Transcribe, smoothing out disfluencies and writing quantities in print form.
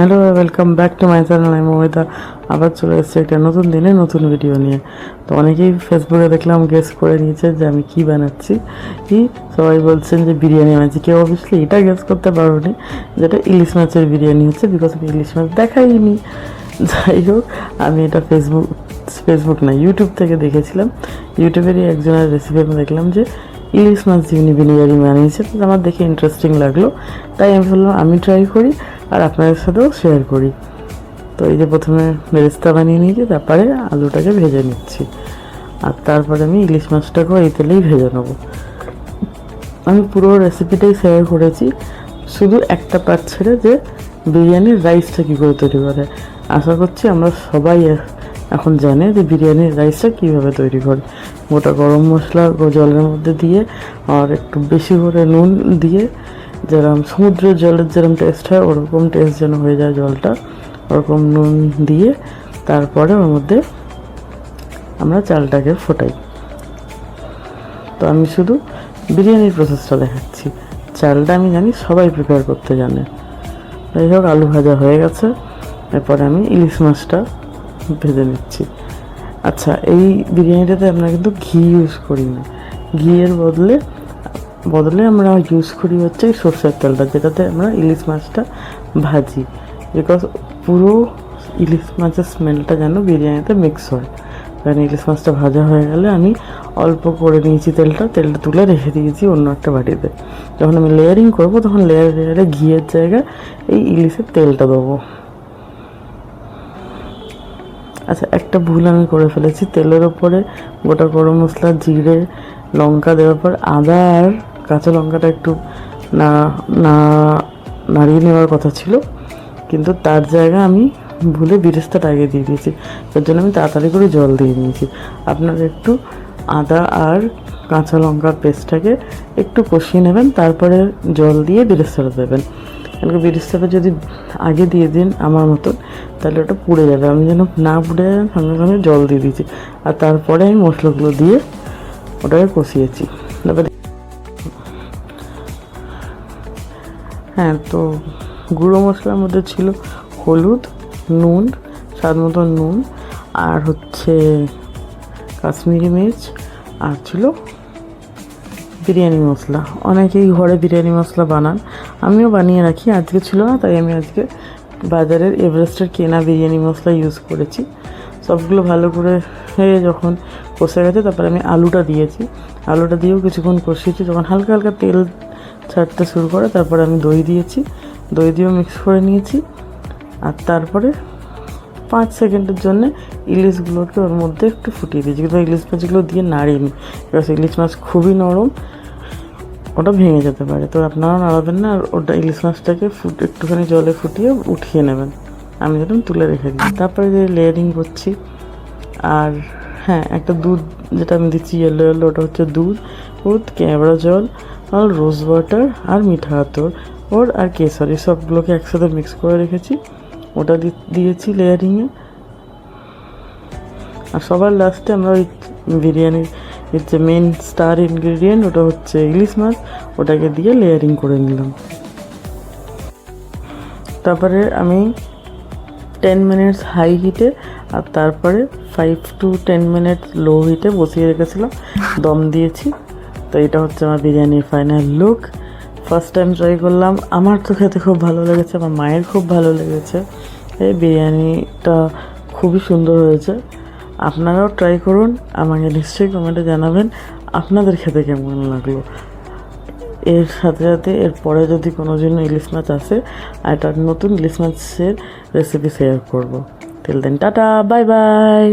Hello, welcome back to my channel. আমি মমিতা আবার চলে এসেছি একটা নতুন দিনে নতুন ভিডিও নিয়ে। তো অনেকেই ফেসবুকে দেখলাম গেস করে নিয়েছে যে আমি কি বানাচ্ছি। সবাই বলছেন যে বিরিয়ানি বানাচ্ছি। কেউ অবভিয়াসলি এটা গেস করতে পারোনি যেটা ইলিশ মাছের বিরিয়ানি হচ্ছে, বিকজ আমি ইলিশ মাছ দেখাইনি। যাই হোক, আমি এটা ফেসবুক না, ইউটিউব থেকে দেখেছিলাম। ইউটিউবেরই একজনের রেসিপি আমি দেখলাম যে ইলিশ মাছ দিয়ে বিরিয়ানি বানিয়েছে। তো আমার দেখে ইন্টারেস্টিং লাগলো, তাই আমি বললাম আমি ট্রাই করি আর আপনাদের সাথেও শেয়ার করি। তো এই যে প্রথমে বেরেস্তা বানিয়ে নিয়েছি, তারপরে আলুটাকে ভেজে নিচ্ছি, আর তারপরে আমি ইলিশ মাছটাকেও এই তেলেই ভেজে নেবো। আমি পুরো রেসিপিটাই শেয়ার করেছি, শুধু একটা পার্ট ছেড়ে যে বিরিয়ানির রাইসটা কী করে তৈরি করে। আশা করছি আমরা সবাই এখন জানে যে বিরিয়ানির রাইসটা কীভাবে তৈরি করে। গোটা গরম মশলা জলের মধ্যে দিয়ে আর একটু বেশি করে নুন দিয়ে, যেরকম সমুদ্রের জলের যেরকম টেস্ট হয় ওরকম টেস্ট যেন হয়ে যায় জলটা, ওরকম নুন দিয়ে তারপরে ওর মধ্যে আমরা চালটাকে ফোটাই। তো আমি শুধু বিরিয়ানির প্রসেসটা দেখাচ্ছি, চালটা আমি জানি সবাই প্রিপেয়ার করতে জানে। যাই হোক, আলু ভাজা হয়ে গেছে, এরপরে আমি ইলিশ মাছটা ভেজে নিচ্ছি। আচ্ছা, এই বিরিয়ানিটাতে আমরা কিন্তু ঘি ইউজ করি না, ঘিয়ের বদলে আমরা ইউজ করি হচ্ছে সরষের তেলটা, যেটাতে আমরা ইলিশ মাছটা ভাজি, বিকজ পুরো ইলিশ মাছের স্মেলটা যেন বিরিয়ানিতে মিক্স হয়। কারণ ইলিশ মাছটা ভাজা হয়ে গেলে আমি অল্প করে নিয়েছি তেলটা তুলে রেখে দিয়েছি অন্য একটা বাটিতে। যখন আমি লেয়ারিং করবো তখন লেয়ারে ঘিয়ের জায়গায় এই ইলিশের তেলটা দেবো। আচ্ছা, একটা ভুল আমি করে ফেলেছি, তেলের ওপরে গোটা গরম মশলা, জিরে, লঙ্কা দেওয়ার পর আদা আর কাঁচা লঙ্কাটা একটু নাড়িয়ে নেওয়ার কথা ছিল, কিন্তু তার জায়গায় আমি ভুলে বেরেস্তাটা আগে দিয়ে দিয়েছি। তার জন্য আমি তাড়াতাড়ি করে জল দিয়ে নিয়েছি। আপনারা একটু আদা আর কাঁচা লঙ্কার পেস্টটাকে একটু কষিয়ে নেবেন, তারপরে জল দিয়ে বেরেস্তাটা দেবেন। কারণ বেরেস্তাটা যদি আগে দিয়ে দিন আমার মতন, তাহলে ওটা পুড়ে যাবে। আমি যেন না পুড়ে সঙ্গে সঙ্গে জল দিয়ে দিয়েছি, আর তারপরে আমি মশলাগুলো দিয়ে ওটাকে কষিয়েছি। তারপরে হ্যাঁ, তো গুঁড়ো মশলার মধ্যে ছিল হলুদ, নুন, স্বাদ মতো নুন, আর হচ্ছে কাশ্মীরি মির্চ, আর ছিল বিরিয়ানি মশলা। অনেকেই ঘরে বিরিয়ানি মশলা বানান, আমিও বানিয়ে রাখি। আজকে ছিল না, তাই আমি আজকে বাজারের এভারেস্টের কেনা বিরিয়ানি মশলা ইউজ করেছি। সবগুলো ভালো করে যখন কষে গেছে, তারপরে আমি আলুটা দিয়েছি। আলুটা দিয়েও কিছুক্ষণ কষিয়েছি। যখন হালকা হালকা তেল ছাড়তে শুরু করে, তারপরে আমি দই দিয়েছি, দই দিয়েও মিক্স করে নিয়েছি। আর তারপরে 5 সেকেন্ডের জন্য ইলিশগুলোকে ওর মধ্যে একটু ফুটিয়ে দিয়েছি, কিন্তু ইলিশ মাছগুলো দিয়ে নাড়িনি, বিকজ ইলিশ মাছ খুবই নরম, ওটা ভেঙে যেতে পারে। তো আপনারাও নাড়াবেন না, আর ওটা ইলিশ মাছটাকে একটুখানি জলে ফুটিয়ে উঠিয়ে নেবেন। আমি যেরকম তুলে রেখে দিই। তারপরে যে লেয়ারিং করছি, আর হ্যাঁ, একটা দুধ যেটা আমি দিচ্ছি ইয়েলো, ওটা হচ্ছে দুধ, কেওড়া জল, আর রোজ ওয়াটার, আর মিঠা আতর আর কেশর, সবগুলোকে একসাথে মিক্স করে রেখেছি। ওটা দিয়েছি লেয়ারিংয়ে। আর সবার লাস্টে আমরা ওই বিরিয়ানির যে মেন স্টার ইনগ্রিডিয়েন্ট, ওটা হচ্ছে ইলিশ মাছ, ওটাকে দিয়ে লেয়ারিং করে নিলাম। তারপরে আমি 10 মিনিটস হাই হিটে আর তারপরে 5 to 10 মিনিটস লো হিটে বসিয়ে রেখেছিলাম, দম দিয়েছি। তো এটা হচ্ছে আমার বিরিয়ানির final look. First time try করলাম, আমার তো খেতে খুব ভালো লেগেছে, আমার মায়ের খুব ভালো লেগেছে। এই বিরিয়ানিটা খুবই সুন্দর হয়েছে। আপনারাও ট্রাই করুন, আমাকে নিশ্চয়ই কমেন্টে জানাবেন আপনাদের খেতে কেমন লাগলো। এর সাথে সাথে এরপরে যদি কোনো জন্য ইলিশ মাছ আসে, আর একটা নতুন ইলিশ মাছের রেসিপি শেয়ার করবো। Till then, tata, bye by.